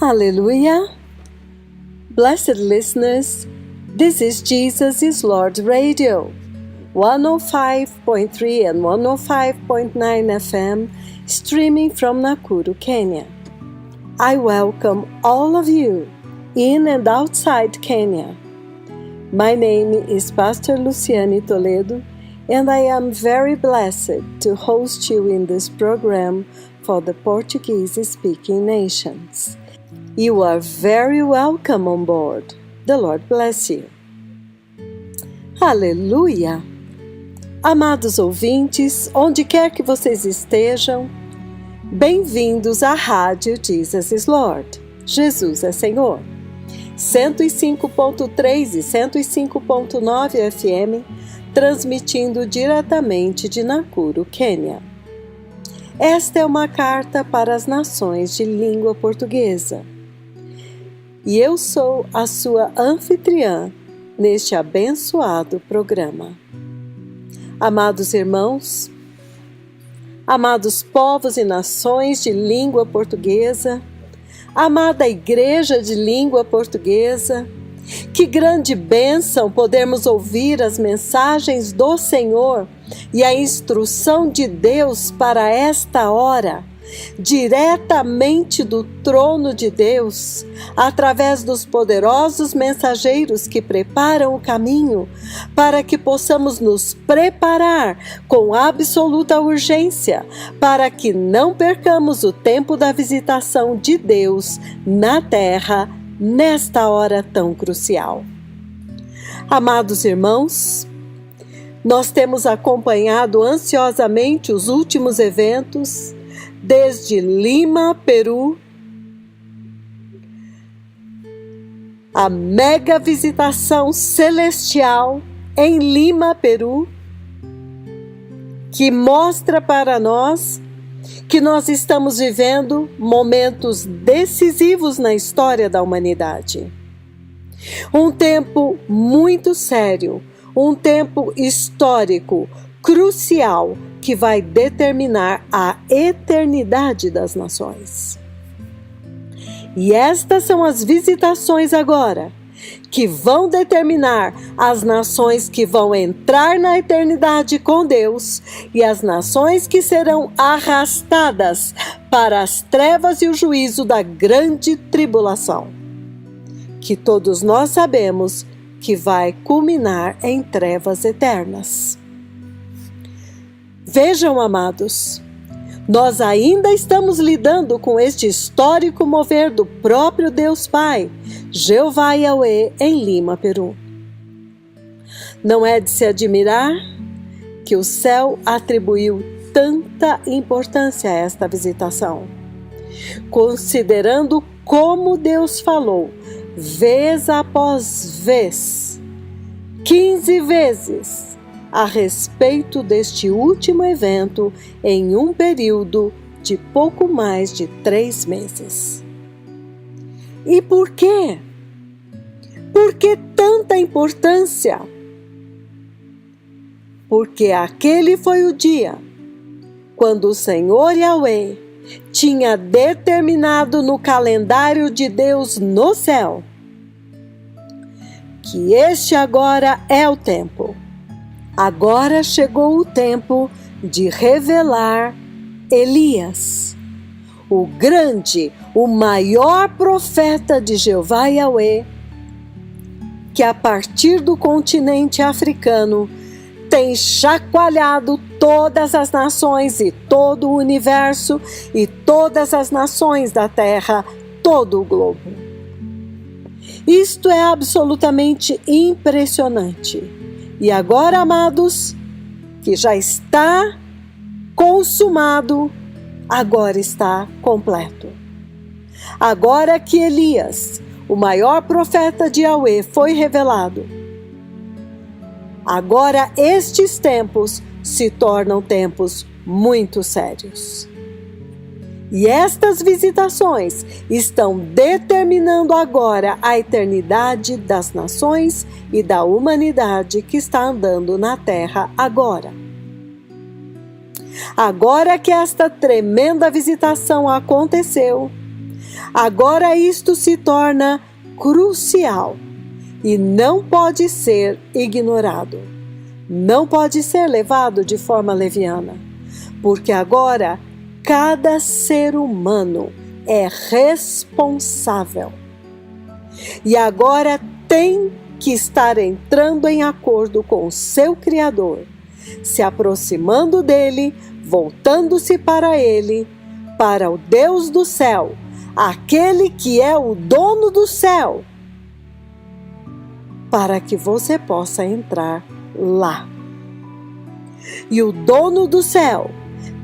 Hallelujah! Blessed listeners, this is Jesus is Lord Radio, 105.3 and 105.9 FM, streaming from Nakuru, Kenya. I welcome all of you in and outside Kenya. My name is Pastor Luciane Toledo, and I am very blessed to host you in this program for the Portuguese-speaking nations. You are very welcome on board. The Lord bless you. Aleluia! Amados ouvintes, onde quer que vocês estejam, bem-vindos à Rádio Jesus is Lord. Jesus é Senhor. 105.3 e 105.9 FM, transmitindo diretamente de Nakuru, Quênia. Esta é uma carta para as nações de língua portuguesa. E eu sou a sua anfitriã neste abençoado programa. Amados irmãos, amados povos e nações de língua portuguesa, amada Igreja de língua portuguesa, que grande bênção podermos ouvir as mensagens do Senhor e a instrução de Deus para esta hora, diretamente do trono de Deus, através dos poderosos mensageiros que preparam o caminho para que possamos nos preparar com absoluta urgência, para que não percamos o tempo da visitação de Deus na terra nesta hora tão crucial. Amados irmãos, nós temos acompanhado ansiosamente os últimos eventos desde Lima, Peru, a mega visitação celestial em Lima, Peru, que mostra para nós que nós estamos vivendo momentos decisivos na história da humanidade. Um tempo muito sério, um tempo histórico, crucial, que vai determinar a eternidade das nações. E estas são as visitações agora, que vão determinar as nações que vão entrar na eternidade com Deus e as nações que serão arrastadas para as trevas e o juízo da grande tribulação, que todos nós sabemos que vai culminar em trevas eternas. Vejam, amados, nós ainda estamos lidando com este histórico mover do próprio Deus Pai, Jeová Yahweh, em Lima, Peru. Não é de se admirar que o céu atribuiu tanta importância a esta visitação, considerando como Deus falou, vez após vez, 15 vezes, a respeito deste último evento em um período de pouco mais de 3 meses. E por quê? Por que tanta importância? Porque aquele foi o dia quando o Senhor Yahweh tinha determinado no calendário de Deus no céu que este agora é o tempo. Agora chegou o tempo de revelar Elias, o grande, o maior profeta de Jeová Yahweh, que a partir do continente africano tem chacoalhado todas as nações e todo o universo e todas as nações da terra, todo o globo. Isto é absolutamente impressionante. E agora, amados, que já está consumado, agora está completo. Agora que Elias, o maior profeta de Yahweh, foi revelado, agora estes tempos se tornam tempos muito sérios. E estas visitações estão determinando agora a eternidade das nações e da humanidade que está andando na terra agora. Agora que esta tremenda visitação aconteceu, Agora isto se torna crucial e não pode ser ignorado. Não pode ser levado de forma leviana, porque agora cada ser humano é responsável. E agora tem que estar entrando em acordo com o seu Criador, se aproximando dele, voltando-se para ele, para o Deus do céu, aquele que é o dono do céu, para que você possa entrar lá. E o dono do céu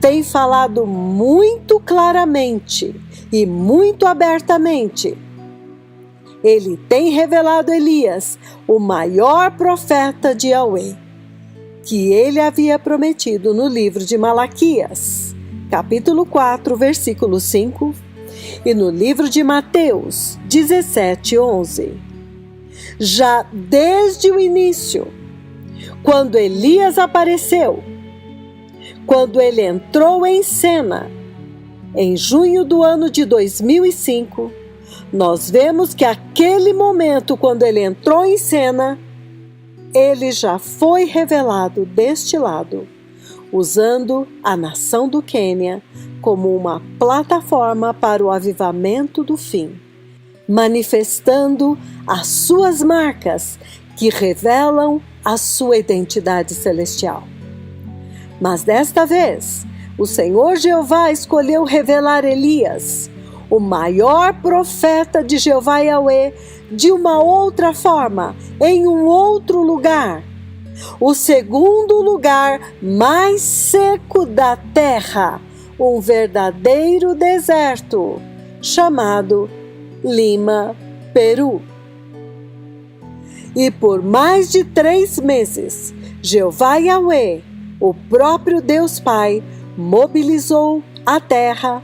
tem falado muito claramente e muito abertamente. Ele tem revelado Elias, o maior profeta de Yahweh, que ele havia prometido no livro de Malaquias, capítulo 4, versículo 5, e no livro de Mateus 17, 11. Já desde o início, quando Elias apareceu, quando ele entrou em cena, em junho do ano de 2005, nós vemos que aquele momento, quando ele entrou em cena, ele já foi revelado deste lado, usando a nação do Quênia como uma plataforma para o avivamento do fim, manifestando as suas marcas que revelam a sua identidade celestial. Mas desta vez, o Senhor Jeová escolheu revelar Elias, o maior profeta de Jeová Yahweh, de uma outra forma, em um outro lugar, o segundo lugar mais seco da terra, um verdadeiro deserto, chamado Lima, Peru. E por mais de 3 meses, Jeová Yahweh, o próprio Deus Pai, mobilizou a terra,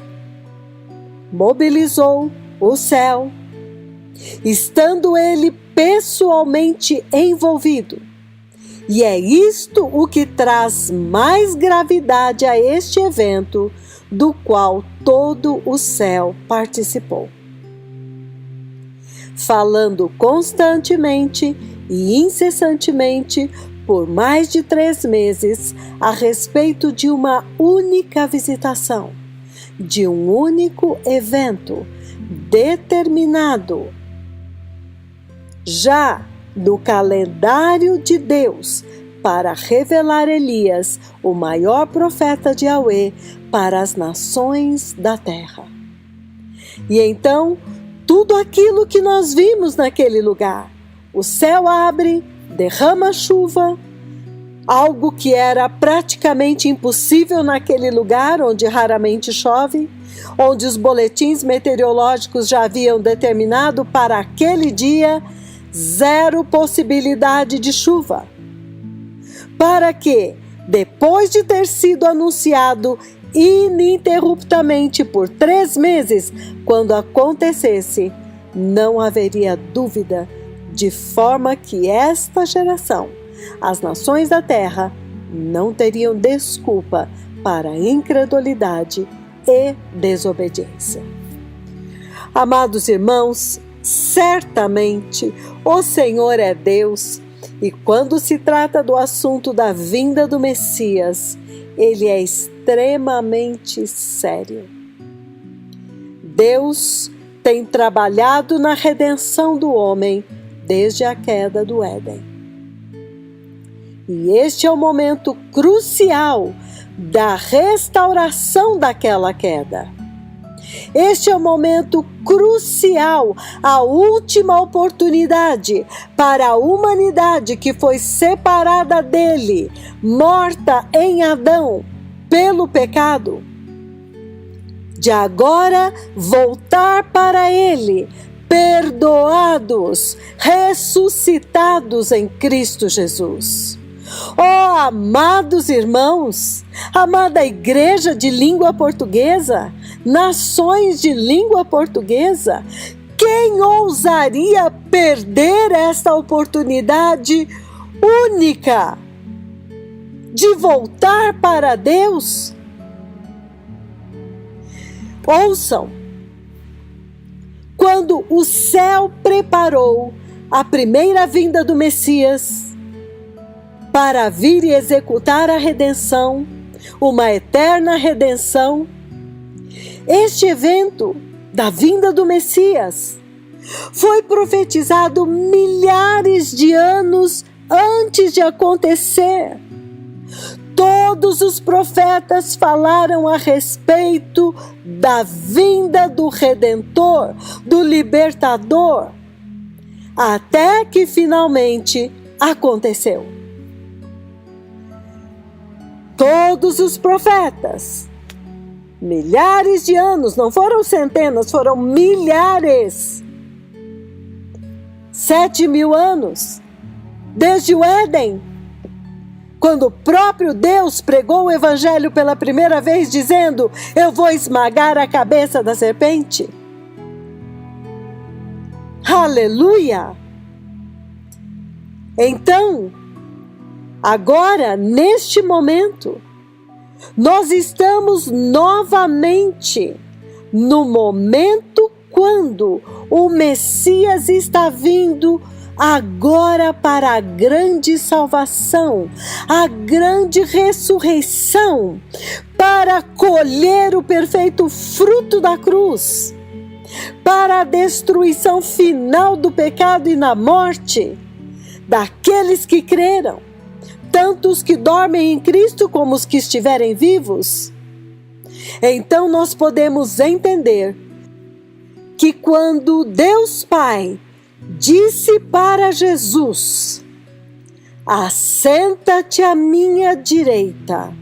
mobilizou o céu, estando ele pessoalmente envolvido. E é isto o que traz mais gravidade a este evento, do qual todo o céu participou. Falando constantemente e incessantemente por mais de 3 meses a respeito de uma única visitação, de um único evento determinado já no calendário de Deus para revelar Elias, o maior profeta de Yahweh, para as nações da terra. E então, tudo aquilo que nós vimos naquele lugar, o céu abre, derrama chuva, algo que era praticamente impossível naquele lugar onde raramente chove, onde os boletins meteorológicos já haviam determinado para aquele dia 0 possibilidade de chuva. Para que, depois de ter sido anunciado ininterruptamente por 3 meses, quando acontecesse, não haveria dúvida, de forma que esta geração, as nações da terra, não teriam desculpa para incredulidade e desobediência. Amados irmãos, certamente o Senhor é Deus, e quando se trata do assunto da vinda do Messias, ele é extremamente sério. Deus tem trabalhado na redenção do homem desde a queda do Éden. E este é o momento crucial da restauração daquela queda. Este é o momento crucial, a última oportunidade para a humanidade que foi separada dele, morta em Adão pelo pecado, de agora voltar para ele, perdoados, ressuscitados em Cristo Jesus. Oh, amados irmãos, amada igreja de língua portuguesa, nações de língua portuguesa, quem ousaria perder esta oportunidade única de voltar para Deus? Ouçam, quando o céu preparou a primeira vinda do Messias para vir e executar a redenção, uma eterna redenção. Este evento da vinda do Messias foi profetizado milhares de anos antes de acontecer. Todos os profetas falaram a respeito da vinda do Redentor, do Libertador, até que finalmente aconteceu. Todos os profetas, milhares de anos, não foram centenas, foram milhares, 7.000 anos, desde o Éden, quando o próprio Deus pregou o Evangelho pela primeira vez, dizendo: eu vou esmagar a cabeça da serpente. Aleluia! Então, agora, neste momento, nós estamos novamente no momento quando o Messias está vindo agora para a grande salvação, a grande ressurreição, para colher o perfeito fruto da cruz, para a destruição final do pecado e na morte daqueles que creram, tanto os que dormem em Cristo como os que estiverem vivos. Então nós podemos entender que quando Deus Pai disse para Jesus: assenta-te à minha direita,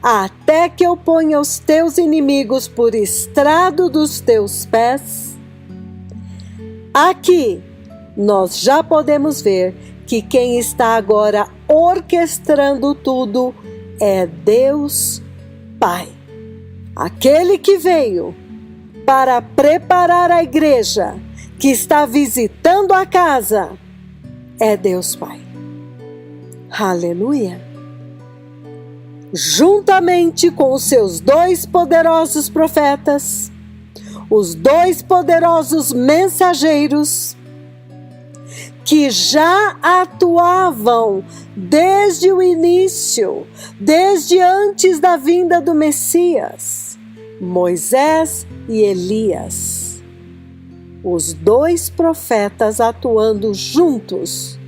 até que eu ponha os teus inimigos por estrado dos teus pés, aqui nós já podemos ver que quem está agora orquestrando tudo é Deus Pai. Aquele que veio para preparar a igreja, que está visitando a casa, é Deus Pai. Aleluia! Juntamente com os seus 2 poderosos profetas, os 2 poderosos mensageiros, que já atuavam desde o início, desde antes da vinda do Messias, Moisés e Elias. Os 2 profetas atuando juntos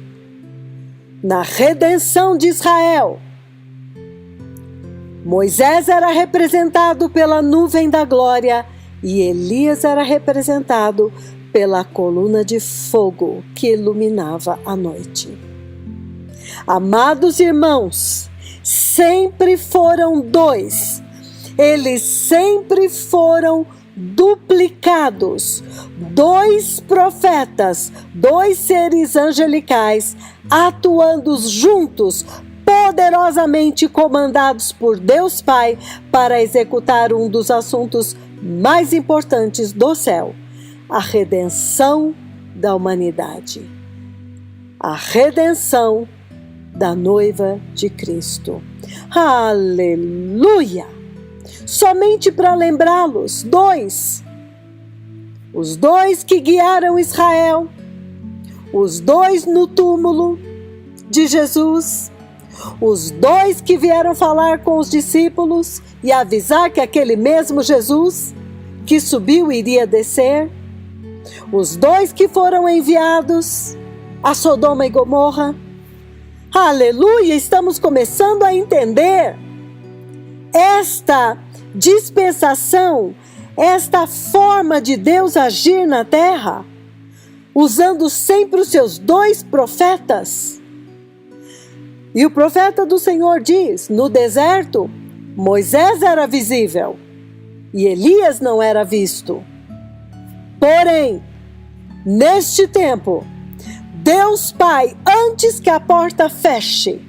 na redenção de Israel. Moisés era representado pela nuvem da glória e Elias era representado pela coluna de fogo que iluminava a noite. Amados irmãos, sempre foram 2. Eles sempre foram duplicados. 2 profetas, 2 seres angelicais atuando juntos, poderosamente comandados por Deus Pai para executar um dos assuntos mais importantes do céu: a redenção da humanidade, a redenção da noiva de Cristo. Aleluia! Somente para lembrá-los, 2, os 2 que guiaram Israel, os 2 no túmulo de Jesus, os 2 que vieram falar com os discípulos e avisar que aquele mesmo Jesus que subiu iria descer, os 2 que foram enviados a Sodoma e Gomorra. Aleluia! Estamos começando a entender esta dispensação, esta forma de Deus agir na terra, usando sempre os seus 2 profetas. E o profeta do Senhor diz: no deserto, Moisés era visível e Elias não era visto. Porém, neste tempo, Deus Pai, antes que a porta feche,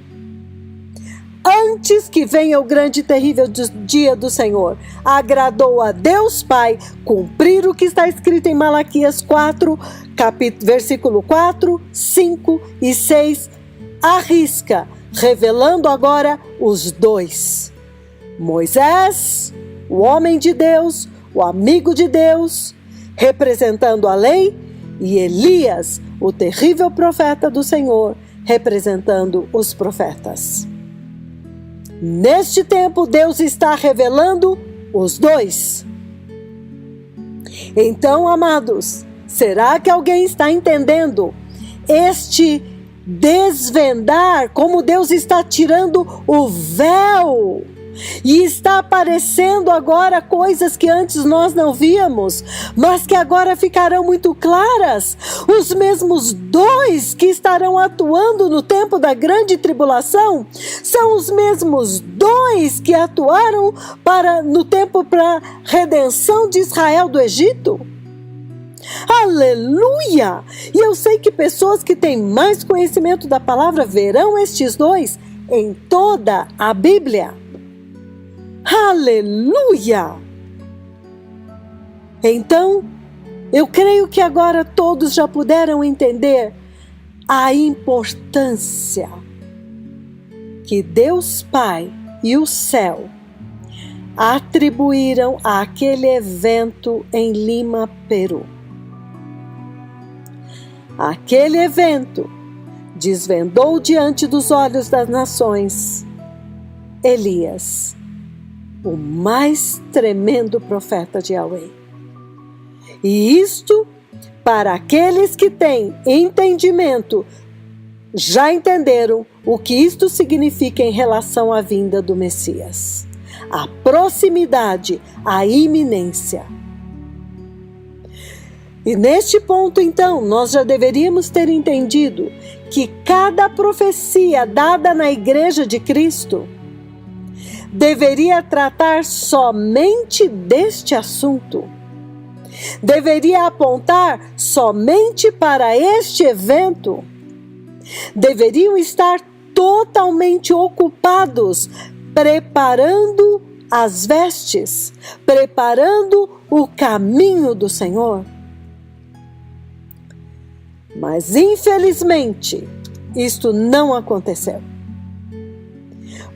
antes que venha o grande e terrível dia do Senhor, agradou a Deus Pai cumprir o que está escrito em Malaquias 4, versículo 4, 5 e 6, à risca, revelando agora os 2. Moisés, o homem de Deus, o amigo de Deus, representando a lei, e Elias, o terrível profeta do Senhor, representando os profetas. Neste tempo, Deus está revelando os dois. Então, amados, será que alguém está entendendo este desvendar, como Deus está tirando o véu e está aparecendo agora coisas que antes nós não víamos, mas que agora ficarão muito claras? Os mesmos dois que estarão atuando no tempo da grande tribulação são os mesmos dois que atuaram no tempo para redenção de Israel do Egito. Aleluia! E eu sei que pessoas que têm mais conhecimento da palavra verão estes dois em toda a Bíblia. Aleluia! Então, eu creio que agora todos já puderam entender a importância que Deus Pai e o céu atribuíram àquele evento em Lima, Peru. Aquele evento desvendou diante dos olhos das nações Elias, o mais tremendo profeta de Yahweh. E isto, para aqueles que têm entendimento, já entenderam o que isto significa em relação à vinda do Messias. A proximidade, a iminência. E neste ponto, então, nós já deveríamos ter entendido que cada profecia dada na Igreja de Cristo deveria tratar somente deste assunto. Deveria apontar somente para este evento. Deveriam estar totalmente ocupados preparando as vestes, preparando o caminho do Senhor. Mas, infelizmente, isto não aconteceu.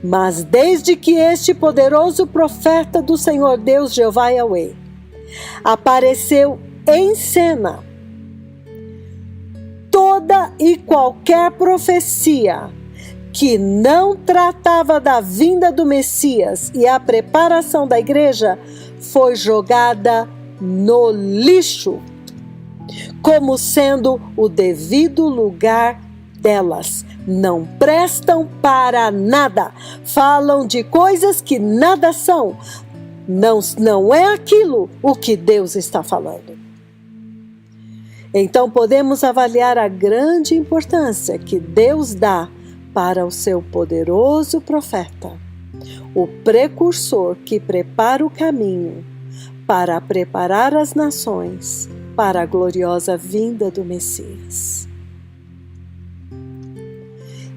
Mas desde que este poderoso profeta do Senhor Deus, Jeová Yahweh, apareceu em cena, toda e qualquer profecia que não tratava da vinda do Messias e a preparação da igreja foi jogada no lixo, como sendo o devido lugar delas. Não prestam para nada, falam de coisas que nada são. Não é aquilo o que Deus está falando. Então podemos avaliar a grande importância que Deus dá para o seu poderoso profeta, o precursor que prepara o caminho para preparar as nações para a gloriosa vinda do Messias.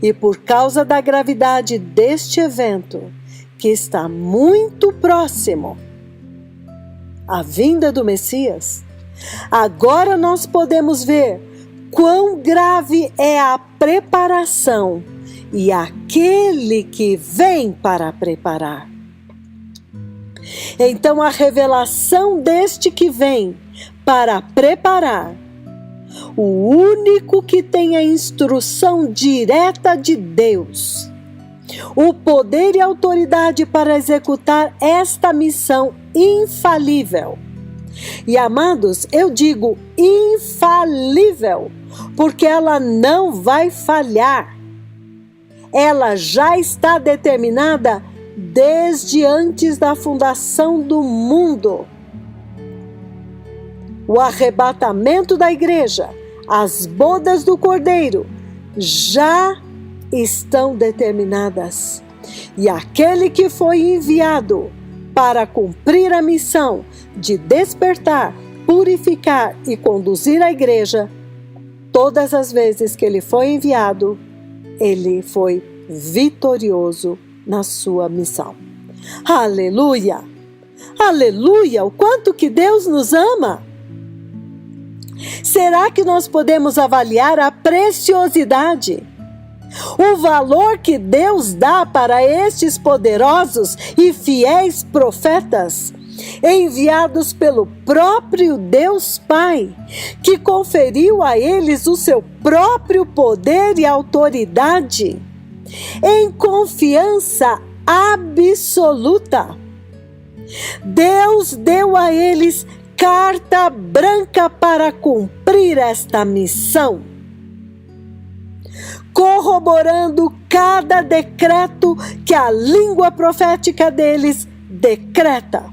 E por causa da gravidade deste evento, que está muito próximo à vinda do Messias, agora nós podemos ver quão grave é a preparação e aquele que vem para preparar. Então a revelação deste que vem para preparar, o único que tem a instrução direta de Deus, o poder e autoridade para executar esta missão infalível. E amados, eu digo infalível, porque ela não vai falhar. Ela já está determinada desde antes da fundação do mundo. O arrebatamento da igreja, as bodas do Cordeiro, já estão determinadas. E aquele que foi enviado para cumprir a missão de despertar, purificar e conduzir a igreja, todas as vezes que ele foi enviado, ele foi vitorioso na sua missão. Aleluia! Aleluia! O quanto que Deus nos ama! Será que nós podemos avaliar a preciosidade, o valor que Deus dá para estes poderosos e fiéis profetas enviados pelo próprio Deus Pai, que conferiu a eles o seu próprio poder e autoridade, em confiança absoluta. Deus deu a eles carta branca para cumprir esta missão, corroborando cada decreto que a língua profética deles decreta.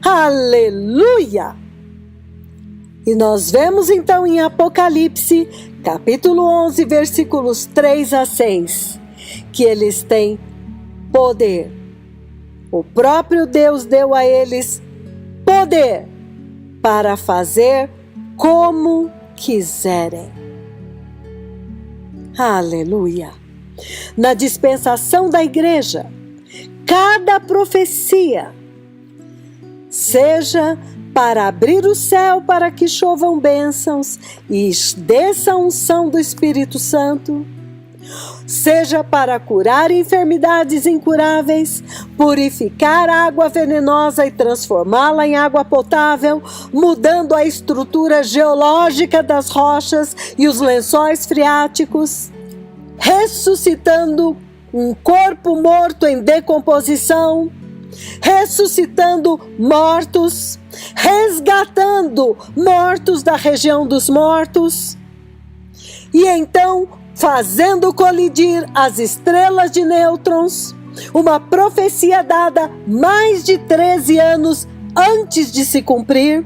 Aleluia! E nós vemos então em Apocalipse, capítulo 11, versículos 3 a 6, que eles têm poder. O próprio Deus deu a eles poder para fazer como quiserem. Aleluia! Na dispensação da igreja, cada profecia, seja para abrir o céu para que chovam bênçãos e desça a unção do Espírito Santo, seja para curar enfermidades incuráveis, purificar água venenosa e transformá-la em água potável, mudando a estrutura geológica das rochas e os lençóis freáticos, ressuscitando um corpo morto em decomposição, ressuscitando mortos, resgatando mortos da região dos mortos, e então fazendo colidir as estrelas de nêutrons, uma profecia dada mais de 13 anos antes de se cumprir.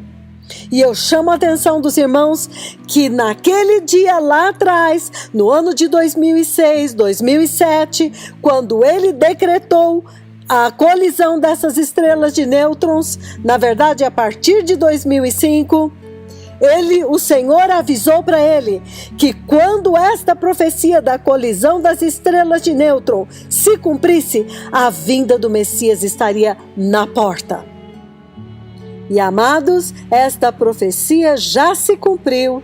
E eu chamo a atenção dos irmãos que naquele dia lá atrás, no ano de 2006, 2007, quando ele decretou a colisão dessas estrelas de nêutrons, na verdade a partir de 2005, o Senhor avisou para ele que quando esta profecia da colisão das estrelas de nêutron se cumprisse, a vinda do Messias estaria na porta. E amados, esta profecia já se cumpriu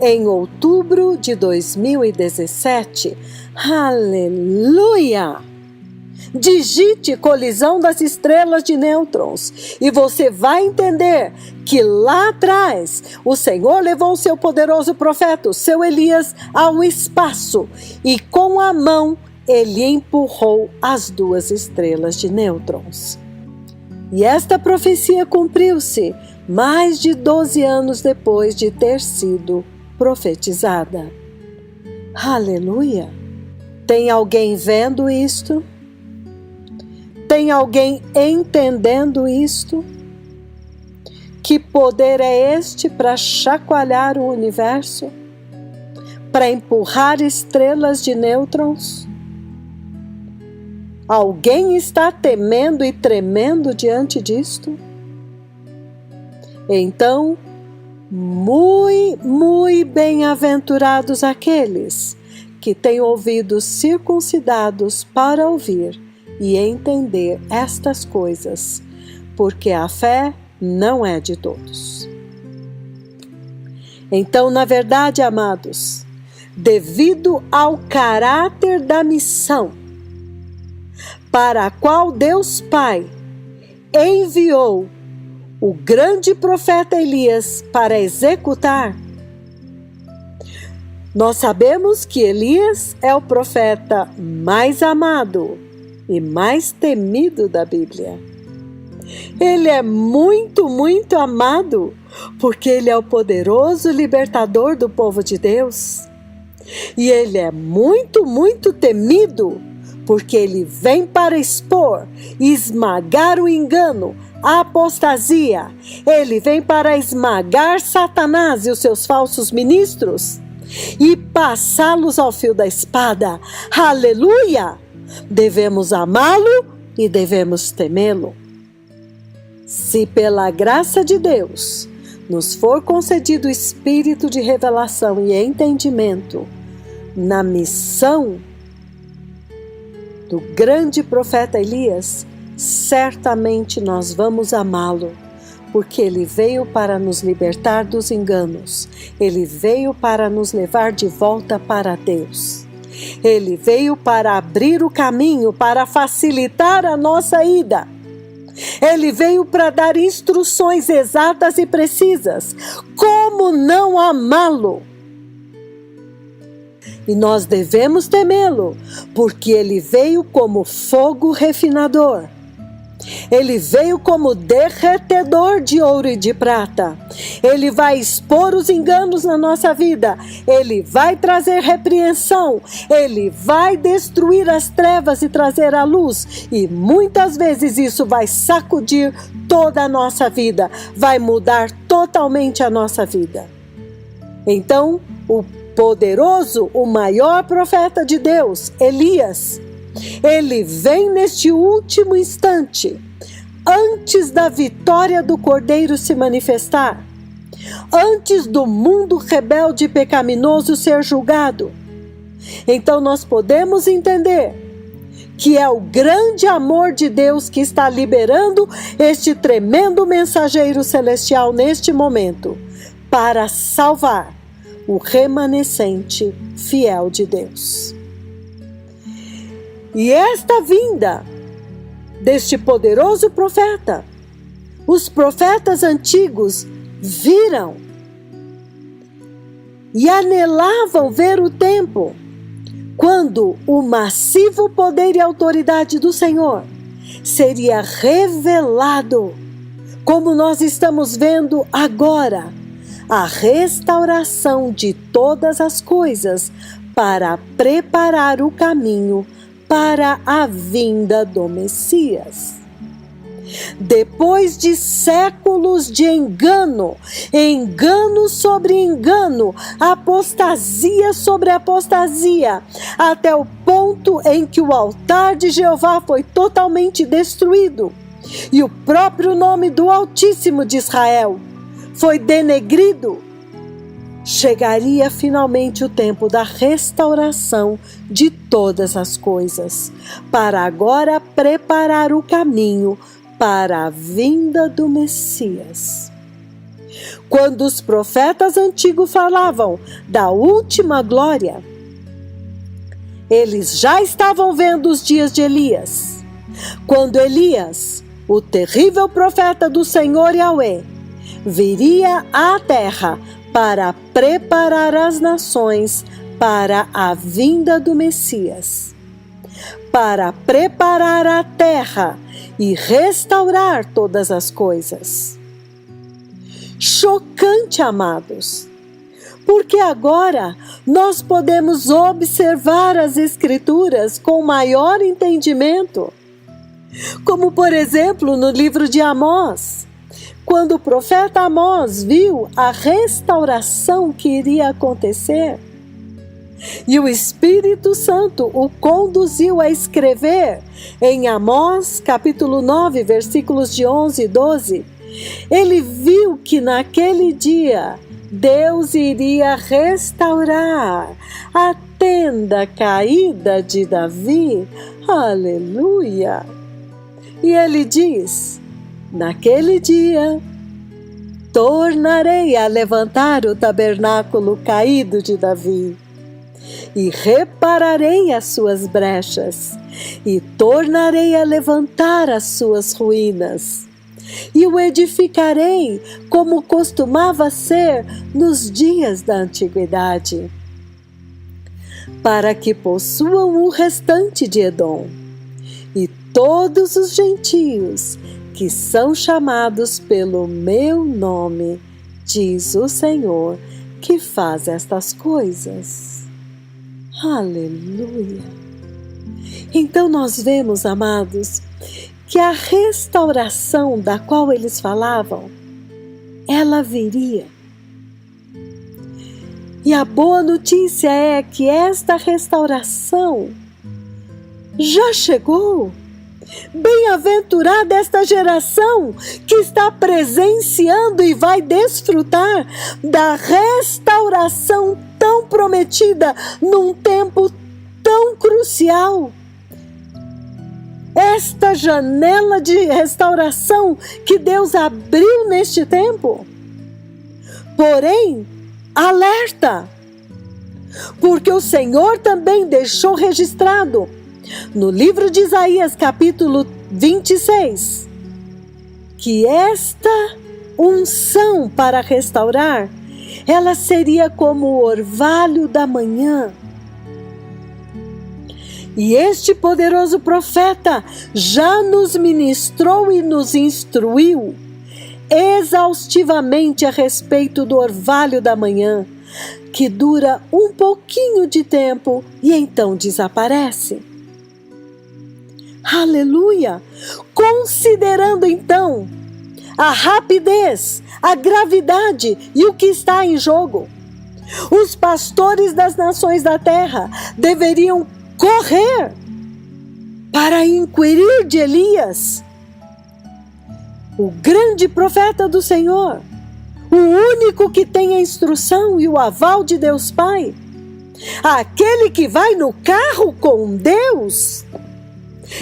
em outubro de 2017. Aleluia! Digite colisão das estrelas de nêutrons e você vai entender que lá atrás o Senhor levou o seu poderoso profeta, o seu Elias, ao espaço e com a mão ele empurrou as duas estrelas de nêutrons. E esta profecia cumpriu-se mais de 12 anos depois de ter sido profetizada. Aleluia! Tem alguém vendo isto? Tem alguém entendendo isto? Que poder é este para chacoalhar o universo? Para empurrar estrelas de nêutrons? Alguém está temendo e tremendo diante disto? Então, muito bem-aventurados aqueles que têm ouvidos circuncidados para ouvir e entender estas coisas, porque a fé não é de todos. Então, na verdade, amados, devido ao caráter da missão para a qual Deus Pai enviou o grande profeta Elias para executar, nós sabemos que Elias é o profeta mais amado e mais temido da Bíblia. Ele é muito amado, porque ele é o poderoso libertador do povo de Deus. E ele é muito temido, porque ele vem para expor e esmagar o engano, a apostasia. Ele vem para esmagar Satanás e os seus falsos ministros e passá-los ao fio da espada. Aleluia! Devemos amá-lo e devemos temê-lo. Se pela graça de Deus nos for concedido o espírito de revelação e entendimento na missão do grande profeta Elias, certamente nós vamos amá-lo, porque ele veio para nos libertar dos enganos, ele veio para nos levar de volta para Deus. Ele veio para abrir o caminho, para facilitar a nossa ida. Ele veio para dar instruções exatas e precisas. Como não amá-lo? E nós devemos temê-lo, porque ele veio como fogo refinador. Ele veio como derretedor de ouro e de prata. Ele vai expor os enganos na nossa vida. Ele vai trazer repreensão. Ele vai destruir as trevas e trazer a luz. E muitas vezes isso vai sacudir toda a nossa vida. Vai mudar totalmente a nossa vida. Então, o poderoso, o maior profeta de Deus, Elias, ele vem neste último instante, antes da vitória do Cordeiro se manifestar, antes do mundo rebelde e pecaminoso ser julgado. Então nós podemos entender que é o grande amor de Deus que está liberando este tremendo mensageiro celestial neste momento, para salvar o remanescente fiel de Deus. E esta vinda deste poderoso profeta, os profetas antigos viram e anelavam ver o tempo quando o massivo poder e autoridade do Senhor seria revelado, como nós estamos vendo agora, a restauração de todas as coisas para preparar o caminho para a vinda do Messias. Depois de séculos de engano, engano sobre engano, apostasia sobre apostasia, até o ponto em que o altar de Jeová foi totalmente destruído e o próprio nome do Altíssimo de Israel foi denegrido, chegaria finalmente o tempo da restauração de todas as coisas, para agora preparar o caminho para a vinda do Messias. Quando os profetas antigos falavam da última glória, eles já estavam vendo os dias de Elias. Quando Elias, o terrível profeta do Senhor Yahweh, viria à terra para preparar as nações para a vinda do Messias, para preparar a terra e restaurar todas as coisas. Chocante, amados, porque agora nós podemos observar as Escrituras com maior entendimento, como por exemplo no livro de Amós, quando o profeta Amós viu a restauração que iria acontecer, e o Espírito Santo o conduziu a escrever em Amós, capítulo 9, versículos de 11 e 12, ele viu que naquele dia Deus iria restaurar a tenda caída de Davi. Aleluia! E ele diz: naquele dia, tornarei a levantar o tabernáculo caído de Davi, e repararei as suas brechas, e tornarei a levantar as suas ruínas, e o edificarei como costumava ser nos dias da antiguidade, para que possuam o restante de Edom, e todos os gentios que são chamados pelo meu nome, diz o Senhor, que faz estas coisas. Aleluia! Então nós vemos, amados, que a restauração da qual eles falavam, ela viria. E a boa notícia é que esta restauração já chegou. Bem-aventurada esta geração que está presenciando e vai desfrutar da restauração tão prometida num tempo tão crucial. Esta janela de restauração que Deus abriu neste tempo. Porém, alerta, porque o Senhor também deixou registrado no livro de Isaías, capítulo 26, que esta unção para restaurar, ela seria como o orvalho da manhã. E este poderoso profeta já nos ministrou e nos instruiu exaustivamente a respeito do orvalho da manhã, que dura um pouquinho de tempo e então desaparece. Aleluia! Considerando então a rapidez, a gravidade e o que está em jogo, os pastores das nações da terra deveriam correr para inquirir de Elias, o grande profeta do Senhor, o único que tem a instrução e o aval de Deus Pai, aquele que vai no carro com Deus,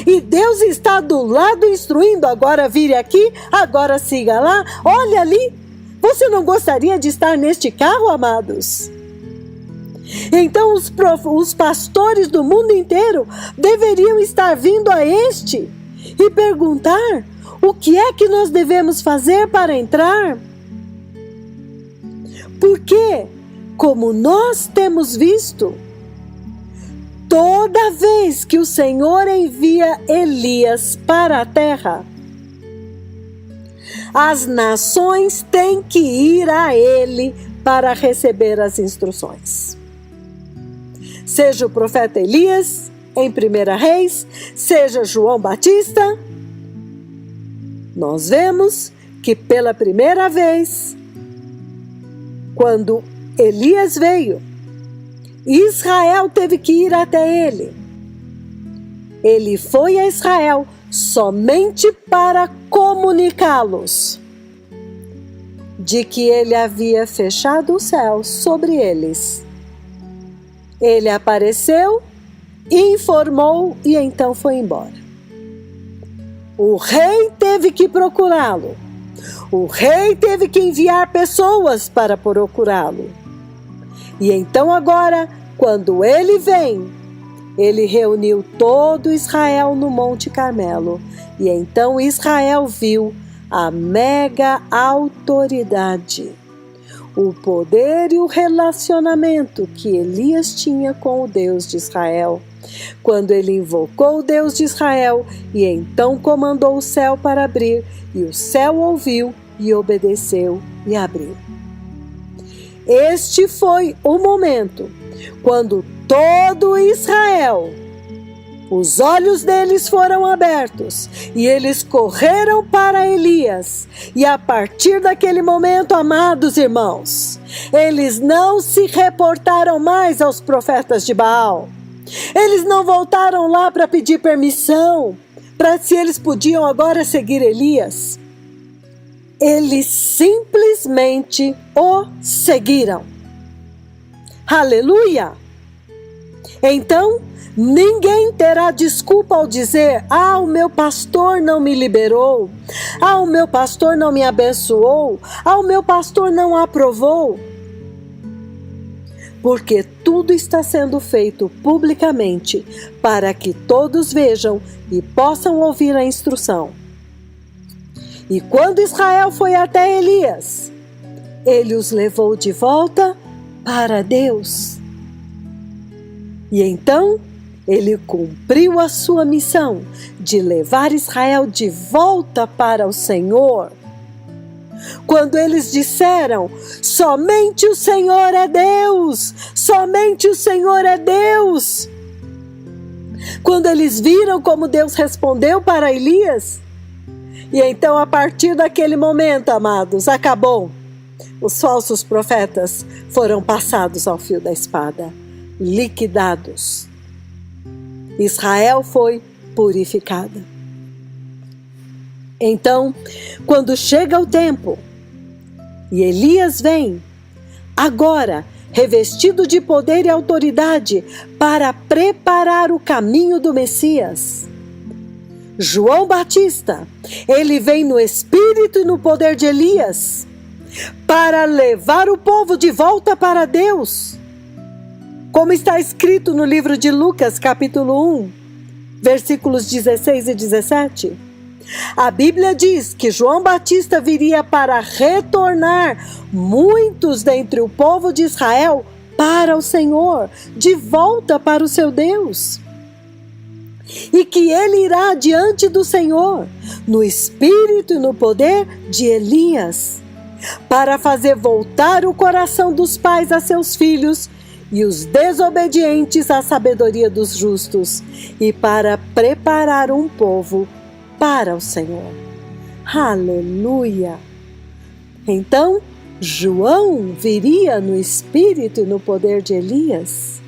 e Deus está do lado instruindo, agora vire aqui, agora siga lá, olha ali. Você não gostaria de estar neste carro, amados? Então os pastores do mundo inteiro deveriam estar vindo a este e perguntar: o que é que nós devemos fazer para entrar? Porque, como nós temos visto, toda vez que o Senhor envia Elias para a terra, as nações têm que ir a ele para receber as instruções. Seja o profeta Elias, em 1 Reis, seja João Batista, nós vemos que pela primeira vez, quando Elias veio, Israel teve que ir até ele. Ele foi a Israel somente para comunicá-los de que ele havia fechado o céu sobre eles. Ele apareceu, informou e então foi embora. O rei teve que procurá-lo. O rei teve que enviar pessoas para procurá-lo. E então agora, quando ele vem, ele reuniu todo Israel no Monte Carmelo. E então Israel viu a mega autoridade, o poder e o relacionamento que Elias tinha com o Deus de Israel. Quando ele invocou o Deus de Israel e então comandou o céu para abrir, e o céu ouviu e obedeceu e abriu. Este foi o momento quando todo Israel, os olhos deles foram abertos e eles correram para Elias. E a partir daquele momento, amados irmãos, eles não se reportaram mais aos profetas de Baal. Eles não voltaram lá para pedir permissão, para se eles podiam agora seguir Elias. Eles simplesmente o seguiram. Aleluia! Então, ninguém terá desculpa ao dizer: ah, o meu pastor não me liberou, ah, o meu pastor não me abençoou, ah, o meu pastor não aprovou. Porque tudo está sendo feito publicamente para que todos vejam e possam ouvir a instrução. E quando Israel foi até Elias, ele os levou de volta para Deus. E então ele cumpriu a sua missão de levar Israel de volta para o Senhor. Quando eles disseram: somente o Senhor é Deus, somente o Senhor é Deus. Quando eles viram como Deus respondeu para Elias, e então a partir daquele momento, amados, acabou. Os falsos profetas foram passados ao fio da espada, liquidados. Israel foi purificada. Então, quando chega o tempo e Elias vem, agora revestido de poder e autoridade para preparar o caminho do Messias, João Batista, ele vem no espírito e no poder de Elias para levar o povo de volta para Deus. Como está escrito no livro de Lucas, capítulo 1, versículos 16 e 17. A Bíblia diz que João Batista viria para retornar muitos dentre o povo de Israel para o Senhor, de volta para o seu Deus. E que ele irá diante do Senhor, no espírito e no poder de Elias, para fazer voltar o coração dos pais a seus filhos e os desobedientes à sabedoria dos justos, e para preparar um povo para o Senhor. Aleluia! Então, João viria no espírito e no poder de Elias,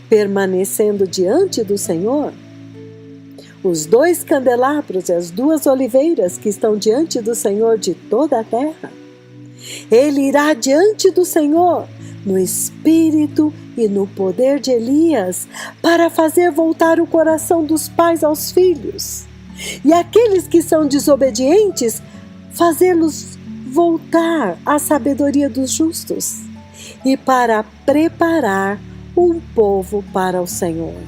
permanecendo diante do Senhor. Os 2 candelabros e as 2 oliveiras que estão diante do Senhor de toda a terra. Ele irá diante do Senhor no espírito e no poder de Elias, para fazer voltar o coração dos pais aos filhos, e aqueles que são desobedientes, fazê-los voltar à sabedoria dos justos, e para preparar um povo para o Senhor.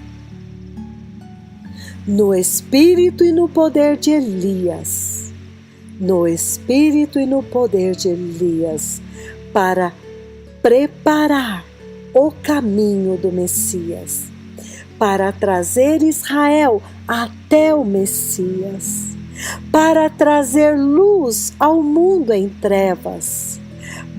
No espírito e no poder de Elias, no espírito e no poder de Elias, para preparar o caminho do Messias, para trazer Israel até o Messias, para trazer luz ao mundo em trevas,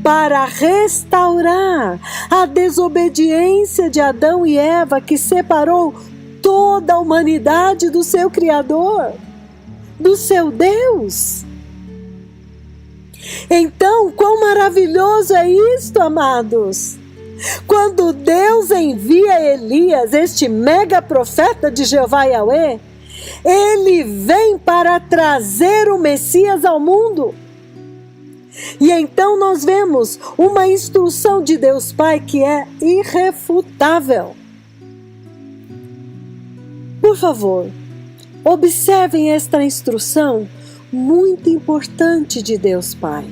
para restaurar a desobediência de Adão e Eva, que separou toda a humanidade do seu Criador, do seu Deus. Então, quão maravilhoso é isto, amados! Quando Deus envia Elias, este mega profeta de Jeová Yahweh, ele vem para trazer o Messias ao mundo. E então nós vemos uma instrução de Deus Pai que é irrefutável. Por favor, observem esta instrução muito importante de Deus Pai.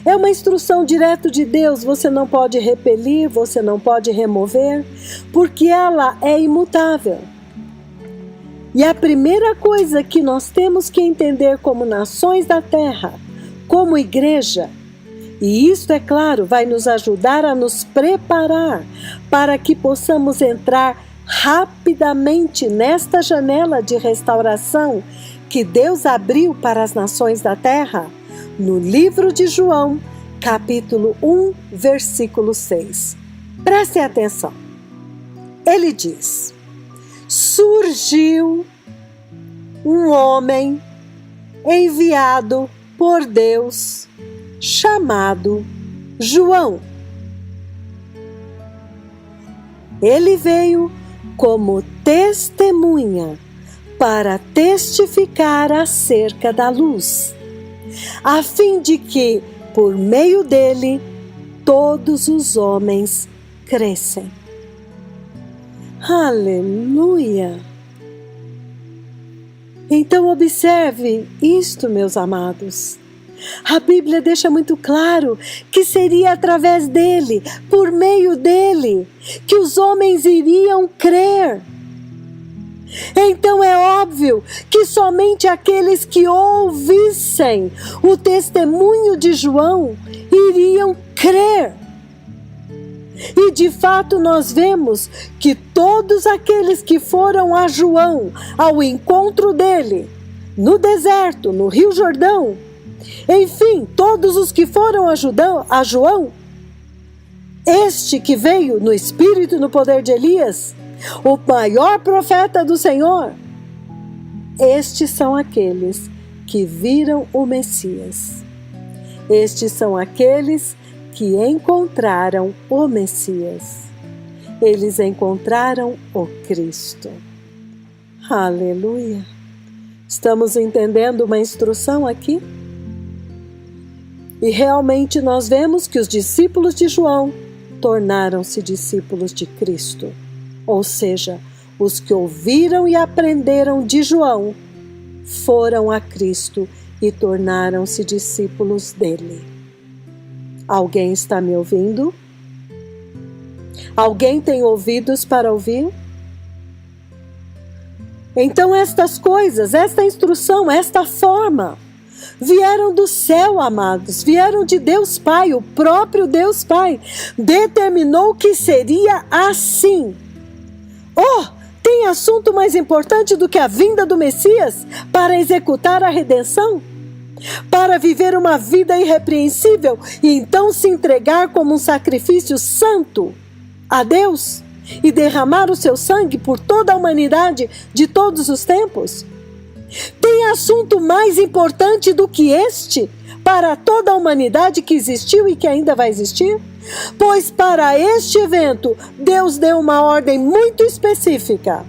É uma instrução direto de Deus, você não pode repelir, você não pode remover, porque ela é imutável. E a primeira coisa que nós temos que entender como nações da terra, como igreja, e isto, é claro, vai nos ajudar a nos preparar para que possamos entrar rapidamente nesta janela de restauração que Deus abriu para as nações da terra, no livro de João, capítulo 1, versículo 6. Prestem atenção. Ele diz: surgiu um homem enviado por Deus, chamado João. Ele veio como testemunha para testificar acerca da luz, a fim de que, por meio dele, todos os homens crescem. Aleluia! Então observe isto, meus amados. A Bíblia deixa muito claro que seria através dele, por meio dele, que os homens iriam crer. Então é óbvio que somente aqueles que ouvissem o testemunho de João iriam crer. E de fato nós vemos que todos aqueles que foram a João, ao encontro dele, no deserto, no Rio Jordão, enfim, todos os que foram a João, este que veio no espírito e no poder de Elias, o maior profeta do Senhor, estes são aqueles que viram o Messias. Estes são aqueles que encontraram o Messias. Eles encontraram o Cristo. Aleluia! Estamos entendendo uma instrução aqui? E realmente nós vemos que os discípulos de João tornaram-se discípulos de Cristo. Ou seja, os que ouviram e aprenderam de João foram a Cristo e tornaram-se discípulos dele. Alguém está me ouvindo? Alguém tem ouvidos para ouvir? Então estas coisas, esta instrução, esta forma, vieram do céu, amados, vieram de Deus Pai. O próprio Deus Pai determinou que seria assim. Oh, tem assunto mais importante do que a vinda do Messias para executar a redenção? Para viver uma vida irrepreensível e então se entregar como um sacrifício santo a Deus e derramar o seu sangue por toda a humanidade de todos os tempos? Tem assunto mais importante do que este para toda a humanidade que existiu e que ainda vai existir? Pois para este evento, Deus deu uma ordem muito específica,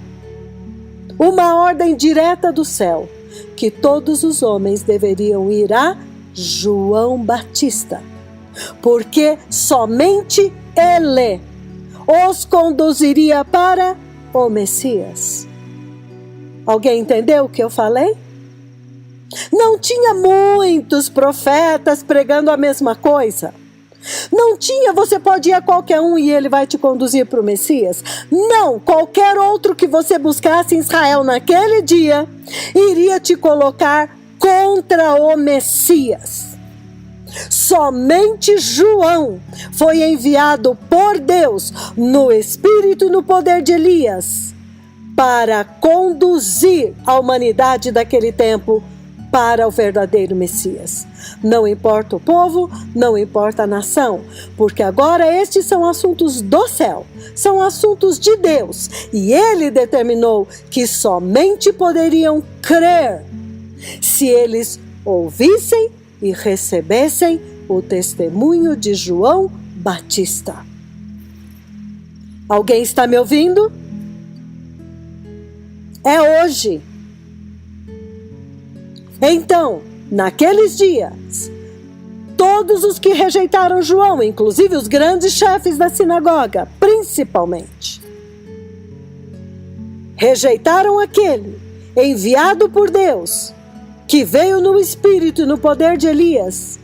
uma ordem direta do céu, que todos os homens deveriam ir a João Batista, porque somente ele os conduziria para o Messias. Alguém entendeu o que eu falei? Não tinha muitos profetas pregando a mesma coisa. Não tinha, você pode ir a qualquer um e ele vai te conduzir para o Messias. Não, qualquer outro que você buscasse em Israel naquele dia, iria te colocar contra o Messias. Somente João foi enviado por Deus no espírito e no poder de Elias para conduzir a humanidade daquele tempo para o verdadeiro Messias. Não importa o povo, não importa a nação, porque agora estes são assuntos do céu, são assuntos de Deus, e Ele determinou que somente poderiam crer se eles ouvissem e recebessem o testemunho de João Batista. Alguém está me ouvindo? É hoje. Então, naqueles dias, todos os que rejeitaram João, inclusive os grandes chefes da sinagoga, principalmente, rejeitaram aquele enviado por Deus, que veio no espírito e no poder de Elias.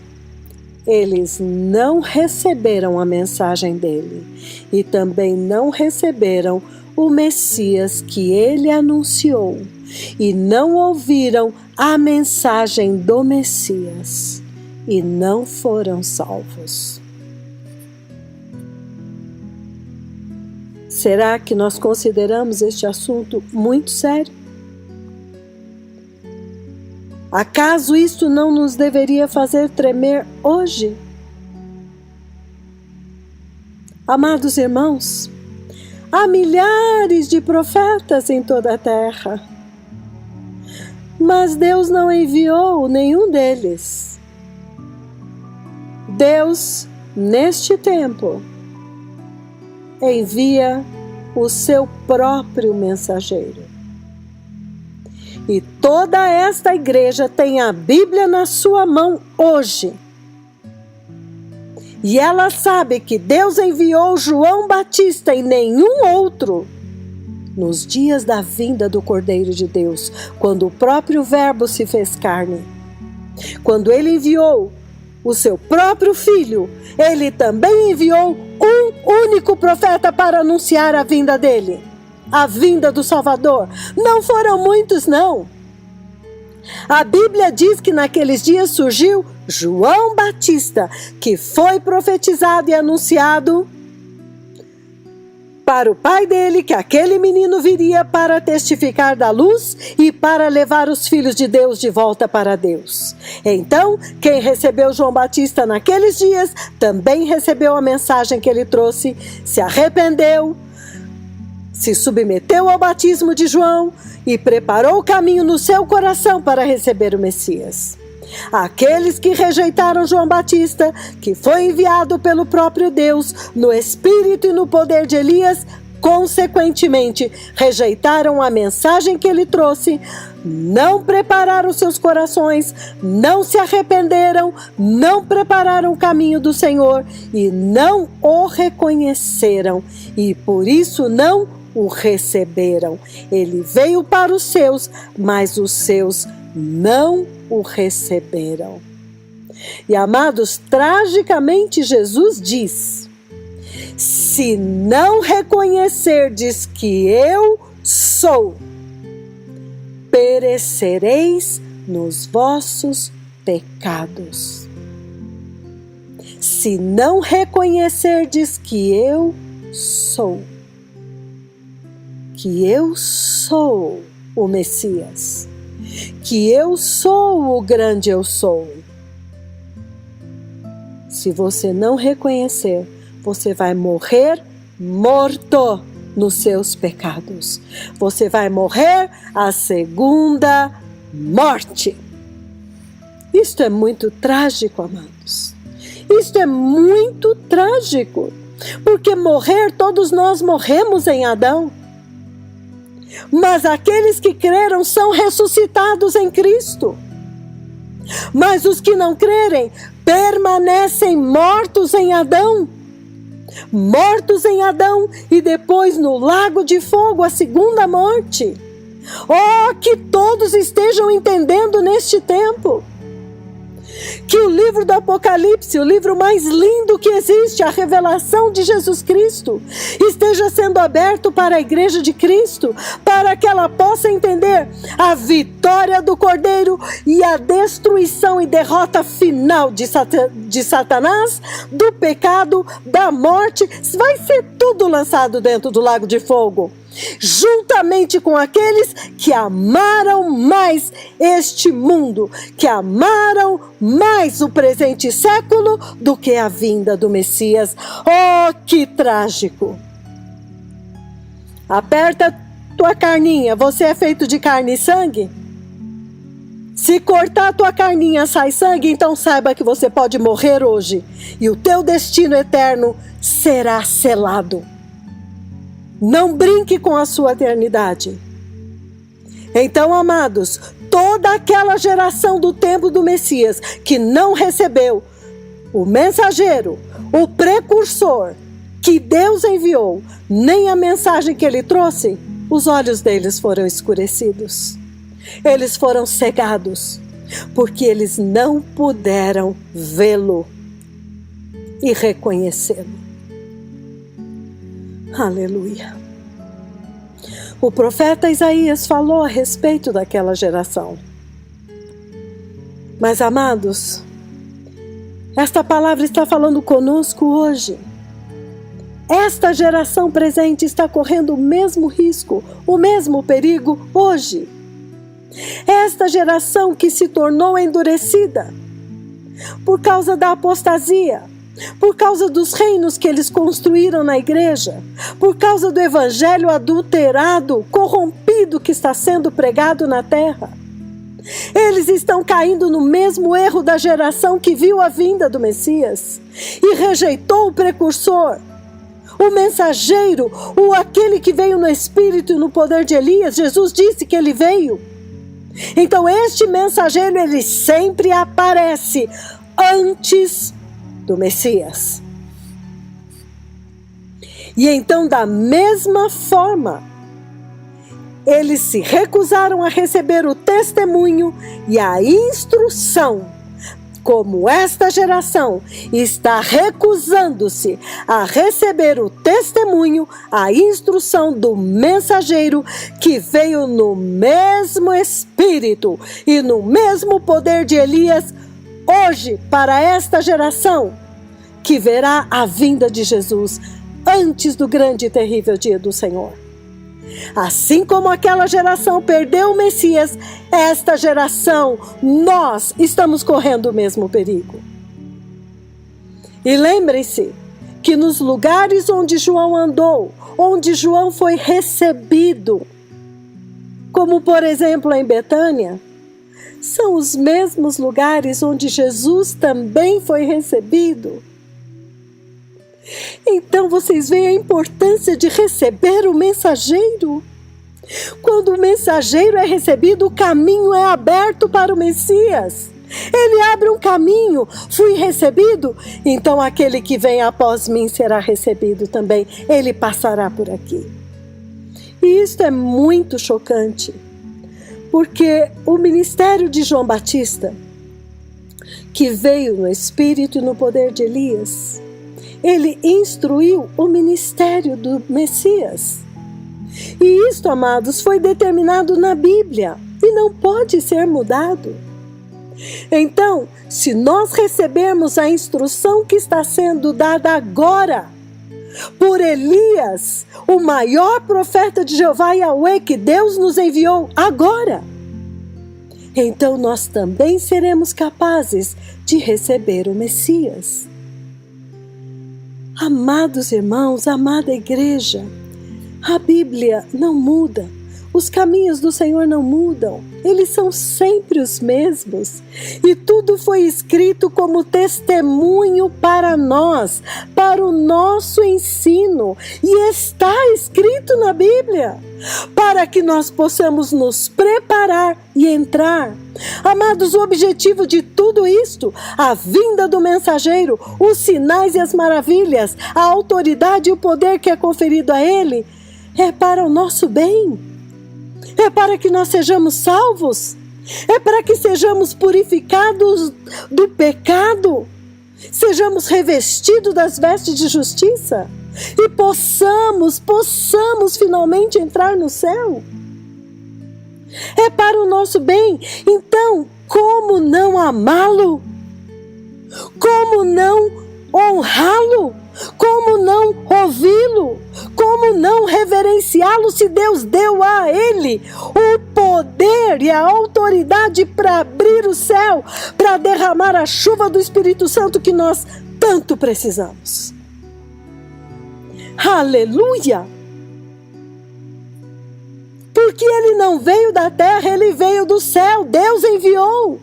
Eles não receberam a mensagem dele e também não receberam o Messias que ele anunciou e não ouviram a mensagem do Messias e não foram salvos. Será que nós consideramos este assunto muito sério? Acaso isto não nos deveria fazer tremer hoje? Amados irmãos, há milhares de profetas em toda a terra, mas Deus não enviou nenhum deles. Deus, neste tempo, envia o seu próprio mensageiro. E toda esta igreja tem a Bíblia na sua mão hoje. E ela sabe que Deus enviou João Batista e nenhum outro nos dias da vinda do Cordeiro de Deus, quando o próprio Verbo se fez carne. Quando ele enviou o seu próprio Filho, ele também enviou um único profeta para anunciar a vinda dele, a vinda do Salvador. Não foram muitos, não. A Bíblia diz que naqueles dias surgiu João Batista, que foi profetizado e anunciado para o pai dele, que aquele menino viria para testificar da luz e para levar os filhos de Deus de volta para Deus. Então, quem recebeu João Batista naqueles dias, também recebeu a mensagem que ele trouxe, se arrependeu, se submeteu ao batismo de João e preparou o caminho no seu coração para receber o Messias. Aqueles que rejeitaram João Batista, que foi enviado pelo próprio Deus, no espírito e no poder de Elias, consequentemente rejeitaram a mensagem que ele trouxe, não prepararam seus corações, não se arrependeram, não prepararam o caminho do Senhor e não o reconheceram, e por isso não o receberam. Ele veio para os seus, mas os seus não o receberam. E amados, tragicamente Jesus diz: se não reconhecerdes que eu sou, perecereis nos vossos pecados. Se não reconhecerdes que eu sou o Messias, que eu sou o grande eu sou. Se você não reconhecer, você vai morrer morto nos seus pecados. Você vai morrer a segunda morte. Isto é muito trágico, amados. Isto é muito trágico, porque morrer, todos nós morremos em Adão. Mas aqueles que creram são ressuscitados em Cristo. Mas os que não crerem permanecem mortos em Adão. Mortos em Adão e depois no lago de fogo, a segunda morte. Oh, que todos estejam entendendo neste tempo que o livro do Apocalipse, o livro mais lindo que existe, a revelação de Jesus Cristo, esteja sendo aberto para a igreja de Cristo, para que ela possa entender a vitória do Cordeiro e a destruição e derrota final de Satanás, do pecado, da morte. Vai ser tudo lançado dentro do lago de fogo, juntamente com aqueles que amaram mais este mundo, que amaram mais o presente século do que a vinda do Messias. Oh, que trágico! Aperta tua carninha, você é feito de carne e sangue? Se cortar tua carninha sai sangue, então saiba que você pode morrer hoje e o teu destino eterno será selado. Não brinque com a sua eternidade. Então, amados, toda aquela geração do tempo do Messias que não recebeu o mensageiro, o precursor que Deus enviou, nem a mensagem que ele trouxe, os olhos deles foram escurecidos. Eles foram cegados, porque eles não puderam vê-lo e reconhecê-lo. Aleluia. O profeta Isaías falou a respeito daquela geração. Mas, amados, esta palavra está falando conosco hoje. Esta geração presente está correndo o mesmo risco, o mesmo perigo hoje. Esta geração que se tornou endurecida por causa da apostasia, por causa dos reinos que eles construíram na igreja, por causa do evangelho adulterado, corrompido que está sendo pregado na terra. Eles estão caindo no mesmo erro da geração que viu a vinda do Messias e rejeitou o precursor, o mensageiro, aquele que veio no espírito e no poder de Elias. Jesus disse que ele veio. Então este mensageiro, ele sempre aparece antes do Messias. E então, da mesma forma, eles se recusaram a receber o testemunho e a instrução, como esta geração está recusando-se a receber o testemunho, a instrução do mensageiro que veio no mesmo espírito e no mesmo poder de Elias. Hoje, para esta geração, que verá a vinda de Jesus antes do grande e terrível dia do Senhor. Assim como aquela geração perdeu o Messias, esta geração, nós estamos correndo o mesmo perigo. E lembrem-se que nos lugares onde João andou, onde João foi recebido, como por exemplo em Betânia, são os mesmos lugares onde Jesus também foi recebido. Então vocês veem a importância de receber o mensageiro. Quando o mensageiro é recebido, o caminho é aberto para o Messias. Ele abre um caminho. Fui recebido, então aquele que vem após mim será recebido também. Ele passará por aqui. E isto é muito chocante, porque o ministério de João Batista, que veio no espírito e no poder de Elias, ele instruiu o ministério do Messias. E isto, amados, foi determinado na Bíblia. E não pode ser mudado. Então, se nós recebermos a instrução que está sendo dada agora por Elias, o maior profeta de Jeová Yahweh, que Deus nos enviou agora, então nós também seremos capazes de receber o Messias. Amados irmãos, amada igreja, a Bíblia não muda, os caminhos do Senhor não mudam, eles são sempre os mesmos. E tudo foi escrito como testemunho para nós, para o nosso ensino. E está escrito na Bíblia, para que nós possamos nos preparar e entrar. Amados, o objetivo de tudo isto, a vinda do mensageiro, os sinais e as maravilhas, a autoridade e o poder que é conferido a ele, é para o nosso bem. É para que nós sejamos salvos, é para que sejamos purificados do pecado, sejamos revestidos das vestes de justiça e possamos finalmente entrar no céu. É para o nosso bem, então como não amá-lo? Como não honrá-lo? Como não ouvi-lo? Como não reverenciá-lo se Deus deu a ele o poder e a autoridade para abrir o céu, para derramar a chuva do Espírito Santo que nós tanto precisamos? Aleluia! Porque ele não veio da terra, ele veio do céu, Deus enviou.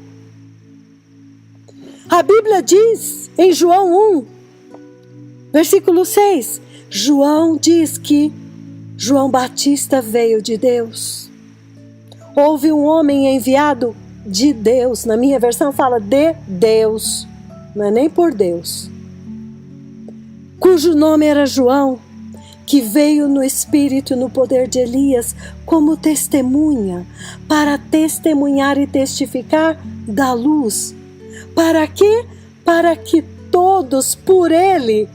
A Bíblia diz em João 1, versículo 6, João diz que João Batista veio de Deus. Houve um homem enviado de Deus, na minha versão fala de Deus, não é nem por Deus, cujo nome era João, que veio no espírito e no poder de Elias como testemunha, para testemunhar e testificar da luz. Para quê? Para que todos por ele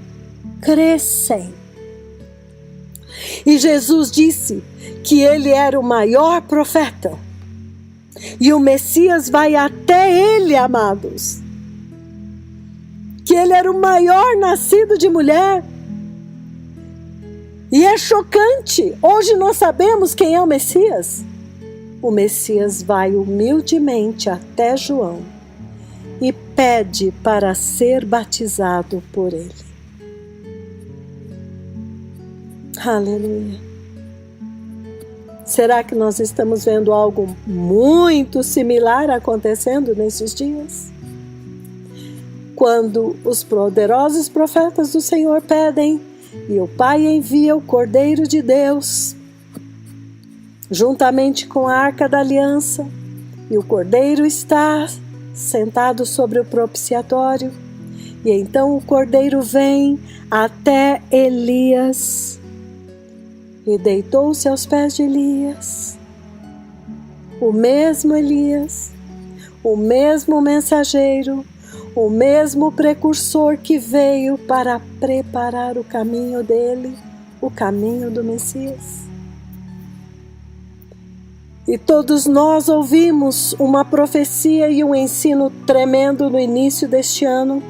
crescem. E Jesus disse que ele era o maior profeta. E o Messias vai até ele, amados. Que ele era o maior nascido de mulher. E é chocante. Hoje nós sabemos quem é o Messias. O Messias vai humildemente até João e pede para ser batizado por ele. Aleluia. Será que nós estamos vendo algo muito similar acontecendo nesses dias? Quando os poderosos profetas do Senhor pedem e o Pai envia o Cordeiro de Deus, juntamente com a Arca da Aliança, e o Cordeiro está sentado sobre o propiciatório, e então o Cordeiro vem até Elias e deitou-se aos pés de Elias. O mesmo Elias, o mesmo mensageiro, o mesmo precursor que veio para preparar o caminho dele, o caminho do Messias. E todos nós ouvimos uma profecia e um ensino tremendo no início deste ano,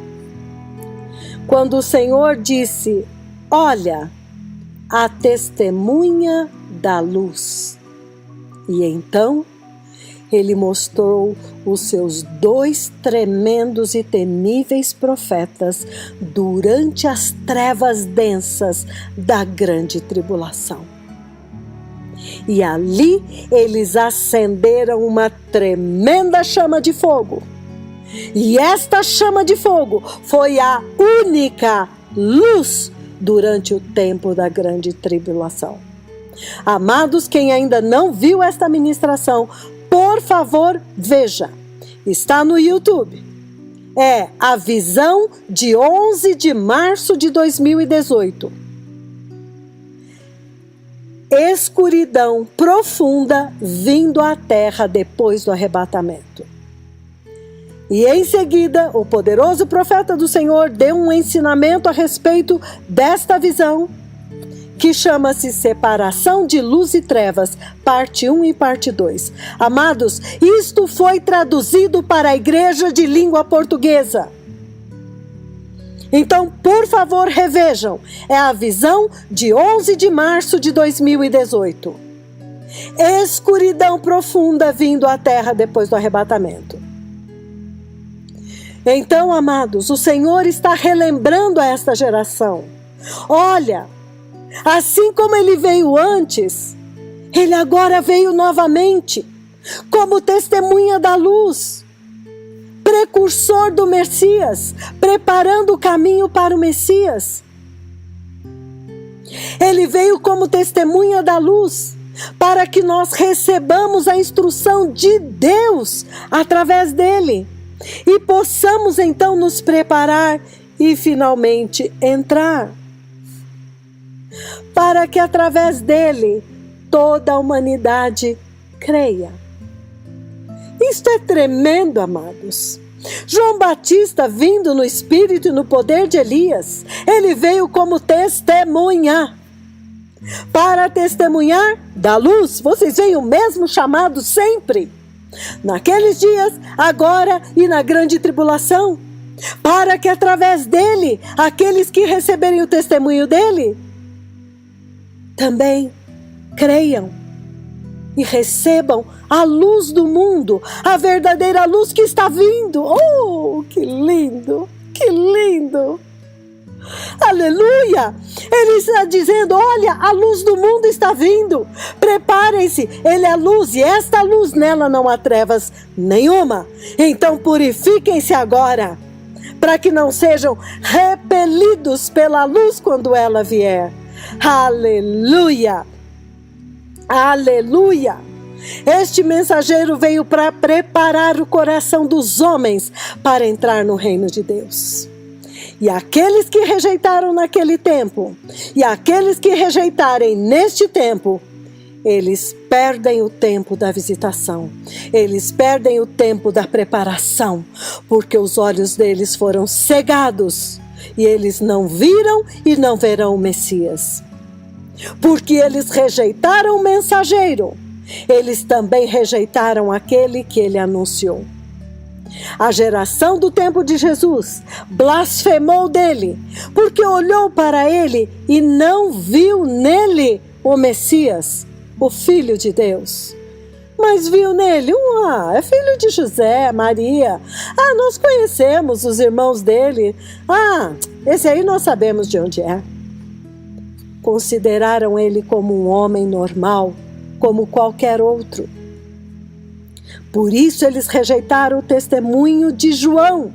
quando o Senhor disse: olha, a testemunha da luz. E então ele mostrou os seus 2 tremendos e temíveis profetas durante as trevas densas da grande tribulação. E ali eles acenderam uma tremenda chama de fogo. E esta chama de fogo foi a única luz durante o tempo da grande tribulação. Amados, quem ainda não viu esta ministração, por favor, veja. Está no YouTube. É a visão de 11 de março de 2018. Escuridão profunda vindo à terra depois do arrebatamento. E em seguida, o poderoso profeta do Senhor deu um ensinamento a respeito desta visão. que chama-se Separação de Luz e Trevas, parte 1 e parte 2. Amados, isto foi traduzido para a igreja de língua portuguesa. Então, por favor, revejam. É a visão de 11 de março de 2018. Escuridão profunda vindo à terra depois do arrebatamento. Então, amados, o Senhor está relembrando a esta geração. Olha, assim como Ele veio antes, Ele agora veio novamente, como testemunha da luz, precursor do Messias, preparando o caminho para o Messias. Ele veio como testemunha da luz, para que nós recebamos a instrução de Deus através dele e possamos então nos preparar e finalmente entrar, para que através dele toda a humanidade creia. Isto é tremendo, amados. João Batista, vindo no espírito e no poder de Elias, ele veio como testemunha. Para testemunhar da luz, vocês veem o mesmo chamado sempre. Naqueles dias, agora e na grande tribulação. Para que através dele, aqueles que receberem o testemunho dele, também creiam e recebam a luz do mundo, a verdadeira luz que está vindo. Oh, que lindo, que lindo. Aleluia! Ele está dizendo, olha, a luz do mundo está vindo. Preparem-se, ele é a luz e esta luz, nela não há trevas nenhuma. Então purifiquem-se agora, para que não sejam repelidos pela luz quando ela vier. Aleluia! Aleluia! Este mensageiro veio para preparar o coração dos homens para entrar no reino de Deus. E aqueles que rejeitaram naquele tempo, e aqueles que rejeitarem neste tempo, eles perdem o tempo da visitação, eles perdem o tempo da preparação, porque os olhos deles foram cegados, e eles não viram e não verão o Messias. Porque eles rejeitaram o mensageiro, eles também rejeitaram aquele que ele anunciou. A geração do tempo de Jesus blasfemou dele, porque olhou para ele e não viu nele o Messias, o Filho de Deus. Mas viu nele, é filho de José, Maria. Nós conhecemos os irmãos dele. Esse aí nós sabemos de onde é. Consideraram ele como um homem normal, como qualquer outro. Por isso eles rejeitaram o testemunho de João,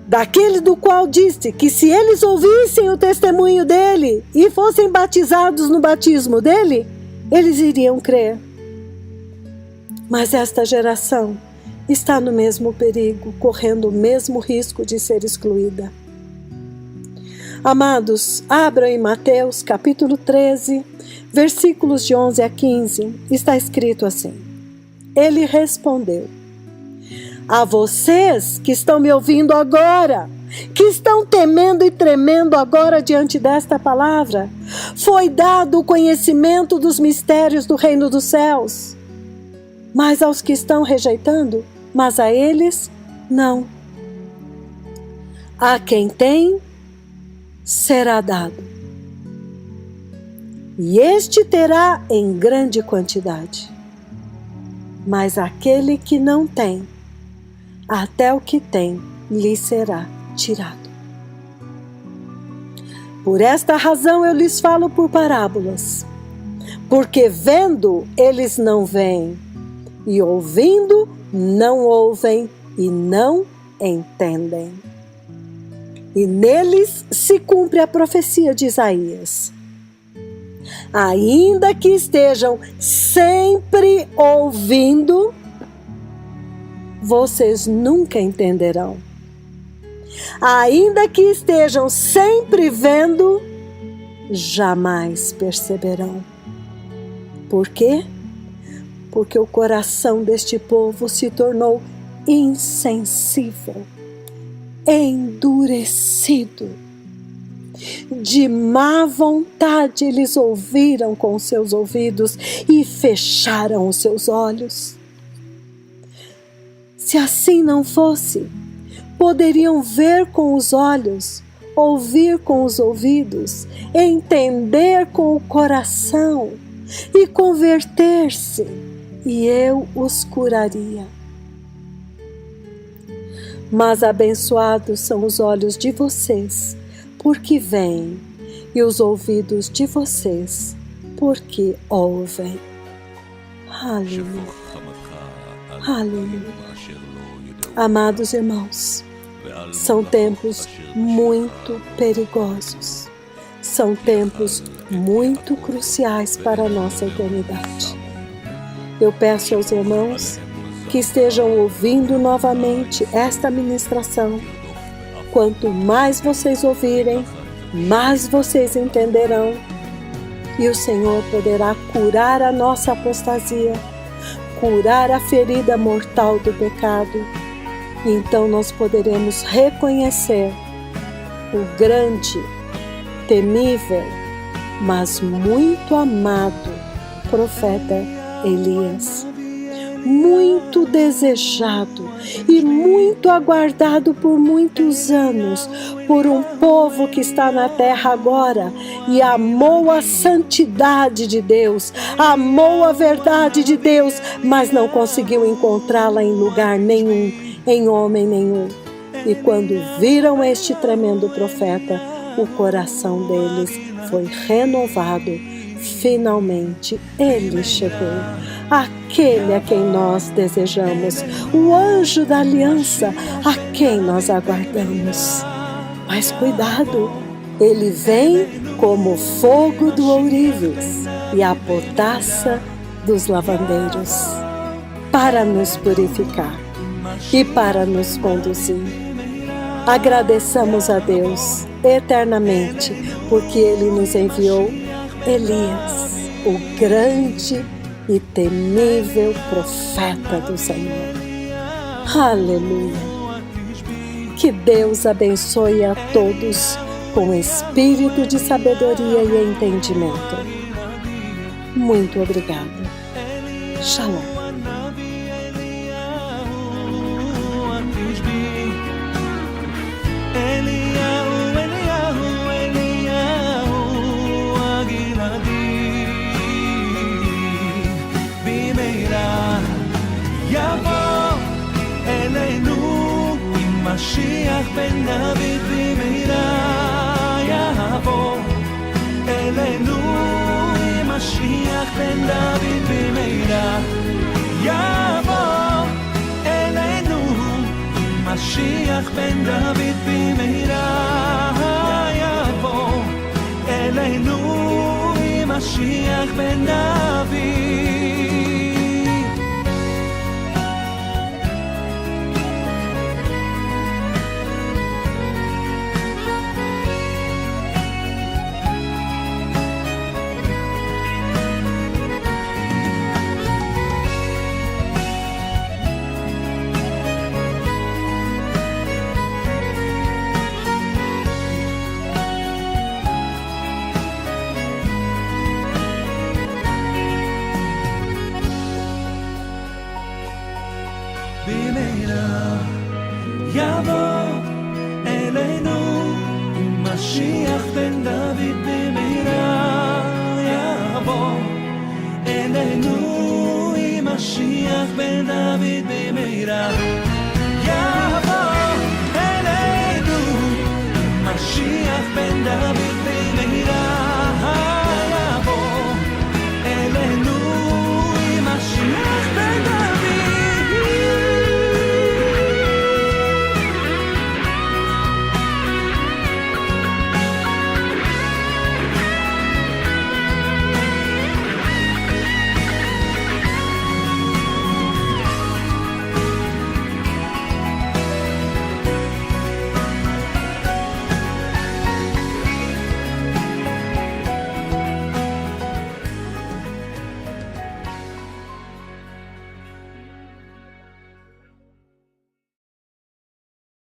daquele do qual disse que se eles ouvissem o testemunho dele e fossem batizados no batismo dele, eles iriam crer. Mas esta geração está no mesmo perigo, correndo o mesmo risco de ser excluída. Amados, abram em Mateus capítulo 13, versículos de 11 a 15, está escrito assim. Ele respondeu: a vocês que estão me ouvindo agora, que estão temendo e tremendo agora diante desta palavra, foi dado o conhecimento dos mistérios do reino dos céus. Mas aos que estão rejeitando, mas a eles não. A quem tem, será dado, e este terá em grande quantidade. Mas aquele que não tem, até o que tem lhe será tirado. Por esta razão eu lhes falo por parábolas, porque vendo eles não veem, e ouvindo não ouvem e não entendem. E neles se cumpre a profecia de Isaías. Ainda que estejam sempre ouvindo, vocês nunca entenderão. Ainda que estejam sempre vendo, jamais perceberão. Por quê? Porque o coração deste povo se tornou insensível, endurecido. De má vontade eles ouviram com seus ouvidos e fecharam os seus olhos. Se assim não fosse, poderiam ver com os olhos, ouvir com os ouvidos, entender com o coração e converter-se, e eu os curaria. Mas abençoados são os olhos de vocês, porque veem, e os ouvidos de vocês, porque ouvem. Aleluia. Aleluia. Amados irmãos, são tempos muito perigosos. São tempos muito cruciais para a nossa eternidade. Eu peço aos irmãos que estejam ouvindo novamente esta ministração. Quanto mais vocês ouvirem, mais vocês entenderão. E o Senhor poderá curar a nossa apostasia, curar a ferida mortal do pecado. E então nós poderemos reconhecer o grande, temível, mas muito amado profeta Elias. Muito desejado e muito aguardado por muitos anos, por um povo que está na terra agora e amou a santidade de Deus, amou a verdade de Deus, mas não conseguiu encontrá-la em lugar nenhum, em homem nenhum. E quando viram este tremendo profeta, o coração deles foi renovado. Finalmente ele chegou, aquele a quem nós desejamos, o anjo da aliança a quem nós aguardamos. Mas cuidado, ele vem como fogo do ourives e a potassa dos lavandeiros, para nos purificar e para nos conduzir. Agradeçamos a Deus eternamente, porque Ele nos enviou Elias, o grande e temível profeta do Senhor. Aleluia! Que Deus abençoe a todos com espírito de sabedoria e entendimento. Muito obrigada. Shalom. משיח בן דוד במהרה יבוא אלינו, משיח בן דוד במהרה יבוא אלינו, משיח בן דוד במהרה יבוא אלינו, משיח בן דוד